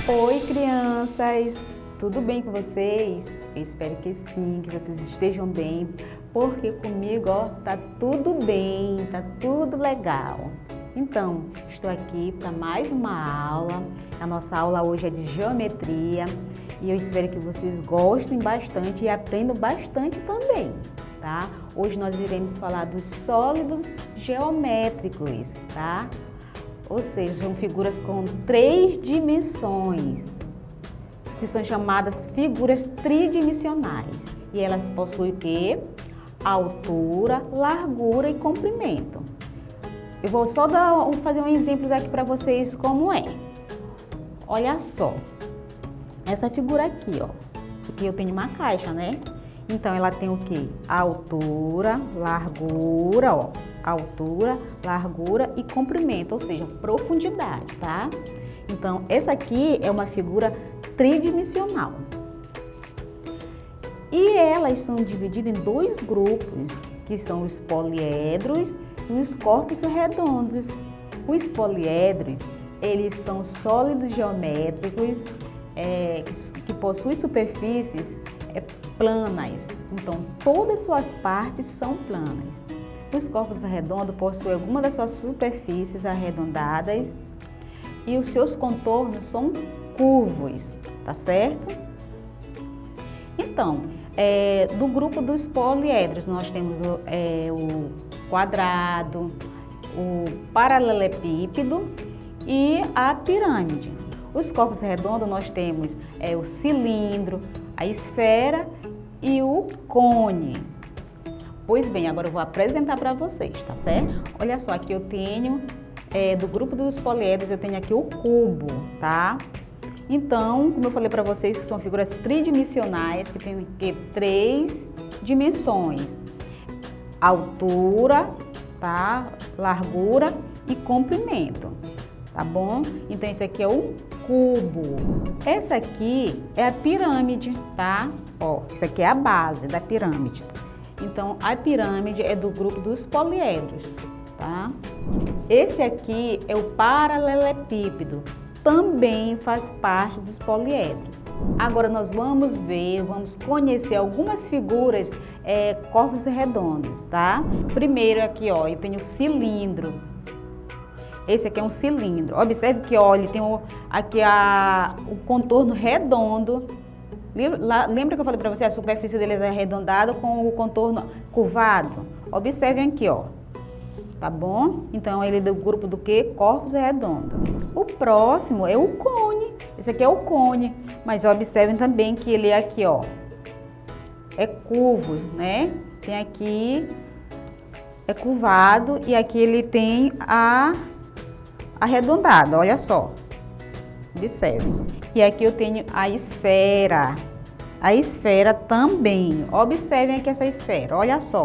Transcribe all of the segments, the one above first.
Oi, crianças! Tudo bem com vocês? Eu espero que sim, que vocês estejam bem, porque comigo, ó, tá tudo bem, tá tudo legal. Então, estou aqui para mais uma aula. A nossa aula hoje é de geometria e eu espero que vocês gostem bastante e aprendam bastante também, tá? Hoje nós iremos falar dos sólidos geométricos, tá? Ou seja, são figuras com 3 dimensões, que são chamadas figuras tridimensionais. E elas possuem o quê? Altura, largura e comprimento. Eu vou só fazer um exemplo aqui para vocês como é. Olha só, essa figura aqui, ó. Aqui eu tenho uma caixa, né? Então ela tem o quê? Altura, largura, ó. Altura, largura e comprimento, ou seja, profundidade, tá? Então, essa aqui é uma figura tridimensional. E elas são divididas em 2 grupos, que são os poliedros e os corpos redondos. Os poliedros, eles são sólidos geométricos que possuem superfícies planas. Então, todas suas partes são planas. Os corpos redondos possuem algumas das suas superfícies arredondadas e os seus contornos são curvos, tá certo? Então, do grupo dos poliedros, nós temos o quadrado, o paralelepípedo e a pirâmide. Os corpos redondos, nós temos o cilindro, a esfera e o cone. Pois bem, agora eu vou apresentar para vocês, tá certo? Olha só, aqui eu tenho, do grupo dos poliedros, eu tenho aqui o cubo, tá? Então, como eu falei para vocês, são figuras tridimensionais que têm 3 dimensões. Altura, tá? Largura e comprimento, tá bom? Então, esse aqui é o cubo. Essa aqui é a pirâmide, tá? Ó, isso aqui é a base da pirâmide. Então, a pirâmide é do grupo dos poliedros, tá? Esse aqui é o paralelepípedo, também faz parte dos poliedros. Agora nós vamos conhecer algumas figuras, corpos redondos, tá? Primeiro aqui, ó, eu tenho o cilindro. Esse aqui é um cilindro. Observe que, ó, ele tem aqui o contorno redondo. Lembra que eu falei para você, a superfície dele é arredondada com o contorno curvado? Observem aqui, ó. Tá bom? Então, ele é do grupo do quê? Corpos redondos. O próximo é o cone. Esse aqui é o cone. Mas observem também que ele é aqui, ó. É curvo, né? Tem aqui, é curvado e aqui ele tem a arredondada, olha só. Observe. E aqui eu tenho a esfera. A esfera também. Observem aqui essa esfera, olha só.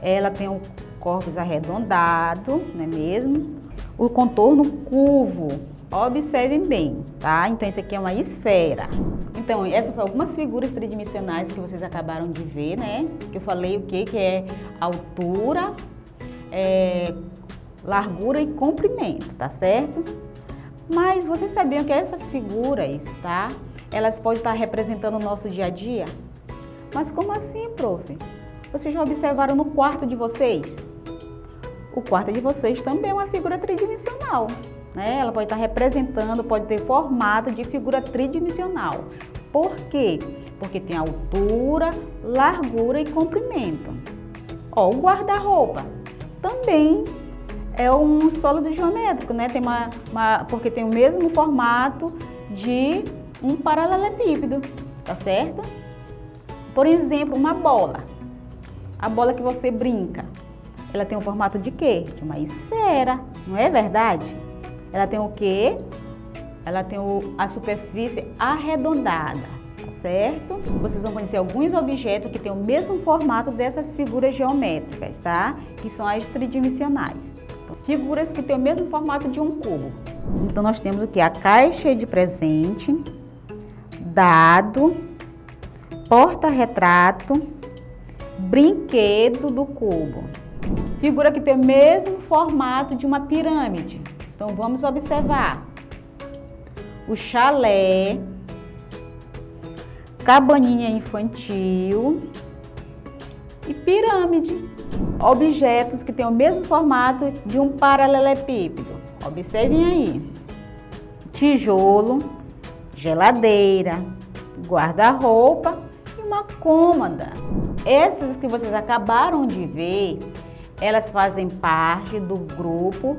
Ela tem um corpus arredondado, não é mesmo? O contorno curvo. Observem bem, tá? Então, isso aqui é uma esfera. Então, essas foram algumas figuras tridimensionais que vocês acabaram de ver, né? Que eu falei o quê? Que é altura, largura e comprimento, tá certo? Mas vocês sabiam que essas figuras, tá? Elas podem estar representando o nosso dia a dia? Mas como assim, prof? Vocês já observaram no quarto de vocês? O quarto de vocês também é uma figura tridimensional, né? Ela pode estar representando, pode ter formato de figura tridimensional. Por quê? Porque tem altura, largura e comprimento. Ó, o guarda-roupa também é um sólido geométrico, né? Porque tem o mesmo formato de um paralelepípedo, tá certo? Por exemplo, uma bola. A bola que você brinca, ela tem o formato de quê? De uma esfera, não é verdade? Ela tem o quê? Ela tem a superfície arredondada, tá certo? Vocês vão conhecer alguns objetos que têm o mesmo formato dessas figuras geométricas, tá? Que são as tridimensionais. Então, figuras que têm o mesmo formato de um cubo. Então, nós temos o quê? A caixa de presente, dado, porta-retrato, brinquedo do cubo. Figura que tem o mesmo formato de uma pirâmide. Então, vamos observar. o chalé, cabaninha infantil e pirâmide. Objetos que têm o mesmo formato de um paralelepípedo. Observem aí. Tijolo, geladeira, guarda-roupa e uma cômoda. Essas que vocês acabaram de ver, elas fazem parte do grupo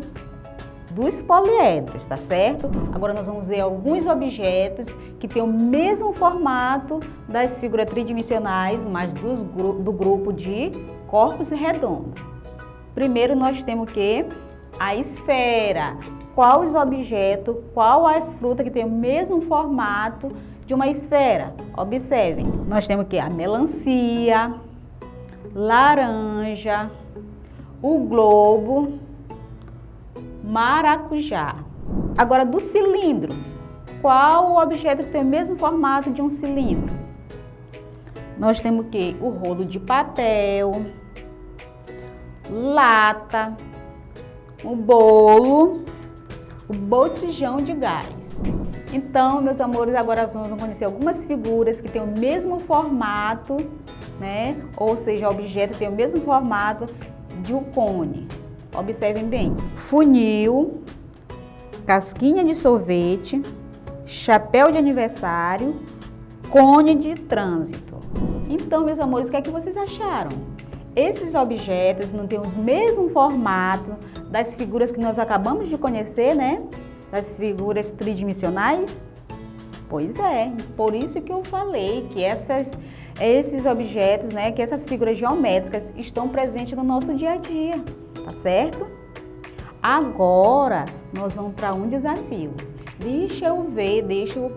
dos poliedros, tá certo? Agora nós vamos ver alguns objetos que têm o mesmo formato das figuras tridimensionais, mas do grupo de corpos redondos. Primeiro nós temos o quê? A esfera. Qual os objetos, qual as frutas que têm o mesmo formato de uma esfera? Observem. Nós temos o quê? A melancia, laranja, o globo, maracujá. Agora, do cilindro, qual o objeto que tem o mesmo formato de um cilindro? Nós temos o quê? O rolo de papel, lata, o bolo, o botijão de gás. Então, meus amores, agora nós vamos conhecer algumas figuras que têm o mesmo formato, né? Ou seja, o objeto tem o mesmo formato de um cone. Observem bem. Funil, casquinha de sorvete, chapéu de aniversário, cone de trânsito. Então, meus amores, o que é que vocês acharam? Esses objetos não têm os mesmos formatos das figuras que nós acabamos de conhecer, né? Das figuras tridimensionais? Pois é, por isso que eu falei que esses objetos, né, que essas figuras geométricas estão presentes no nosso dia a dia, tá certo? Agora, nós vamos para um desafio. Deixa eu ver, deixa eu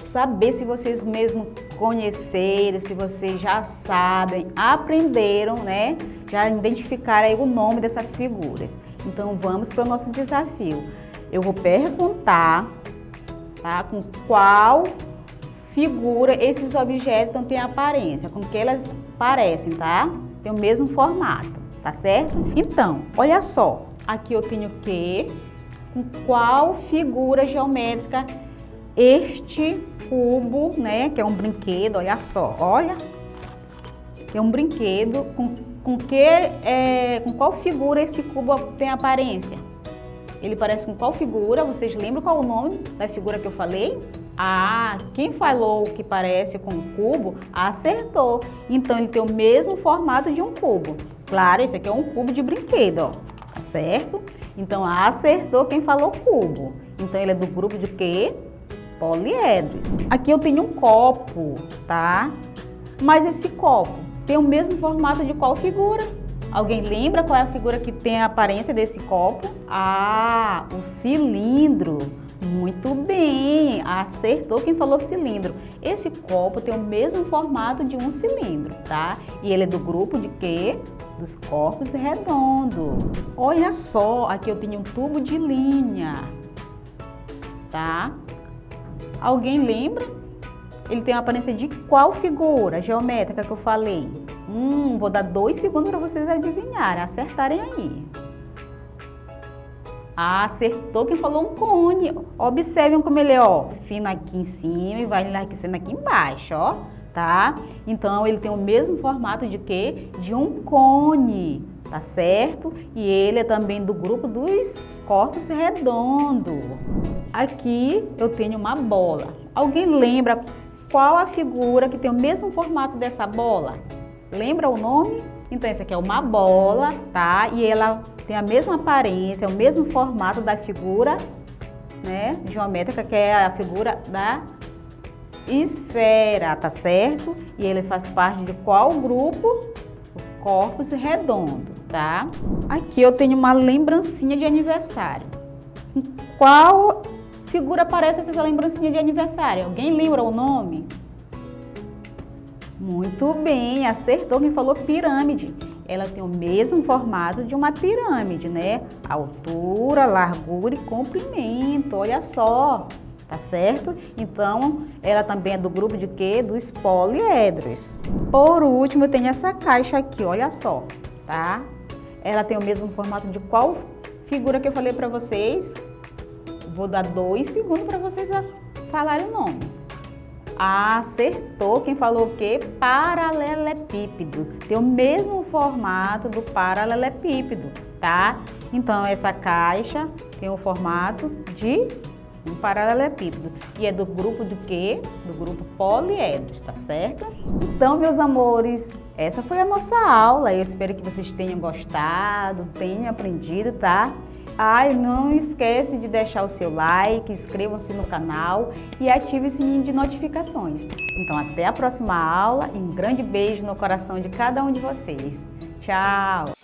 saber se vocês mesmo conheceram, se vocês já sabem, aprenderam, né? Já identificaram aí o nome dessas figuras. Então, vamos para o nosso desafio. Eu vou perguntar, tá? Com qual figura esses objetos não têm aparência, com que elas parecem, tá? Tem o mesmo formato, tá certo? Então, olha só, aqui eu tenho o quê? Com qual figura geométrica este cubo, né? Que é um brinquedo, olha só, olha. Que é um brinquedo, com qual figura esse cubo tem aparência? Ele parece com qual figura? Vocês lembram qual é o nome da figura que eu falei? Ah, quem falou que parece com um cubo, acertou. Então, ele tem o mesmo formato de um cubo. Claro, esse aqui é um cubo de brinquedo, ó. Tá certo? Então, acertou quem falou cubo. Então, ele é do grupo de quê? Poliedros. Aqui eu tenho um copo, tá? Mas esse copo tem o mesmo formato de qual figura? Alguém lembra qual é a figura que tem a aparência desse copo? Ah, o cilindro. Muito bem, acertou quem falou cilindro. Esse copo tem o mesmo formato de um cilindro, tá? E ele é do grupo de quê? Dos corpos redondos. Olha só, aqui eu tenho um tubo de linha, tá? Alguém lembra? Ele tem a aparência de qual figura geométrica que eu falei? Vou dar 2 segundos para vocês adivinharem, acertarem aí. Acertou quem falou um cone. Observem como ele é, ó, fino aqui em cima e vai enlarguecendo aqui embaixo, ó, tá? Então, ele tem o mesmo formato de quê? De um cone, tá certo? E ele é também do grupo dos corpos redondos. Aqui eu tenho uma bola. Alguém lembra qual a figura que tem o mesmo formato dessa bola? Lembra o nome? Então, essa aqui é uma bola, tá? E ela tem a mesma aparência, o mesmo formato da figura, né, geométrica, que é a figura da esfera, tá certo? E ele faz parte de qual grupo? Corpos redondo, tá? Aqui eu tenho uma lembrancinha de aniversário. Qual figura aparece essa lembrancinha de aniversário? Alguém lembra o nome? Muito bem, acertou quem falou pirâmide. Ela tem o mesmo formato de uma pirâmide, né? Altura, largura e comprimento, olha só, tá certo? Então, ela também é do grupo de quê? Dos poliedros. Por último, eu tenho essa caixa aqui, olha só, tá? Ela tem o mesmo formato de qual figura que eu falei para vocês? Vou dar 2 segundos para vocês falarem o nome. Acertou. Quem falou o quê? Paralelepípedo. Tem o mesmo formato do paralelepípedo, tá? Então, essa caixa tem o formato de um paralelepípedo. E é do grupo do quê? Do grupo poliedros, tá certo? Então, meus amores, essa foi a nossa aula. Eu espero que vocês tenham gostado, tenham aprendido, tá? Ai, não esquece de deixar o seu like, inscrevam-se no canal e ative o sininho de notificações. Então, até a próxima aula e um grande beijo no coração de cada um de vocês. Tchau!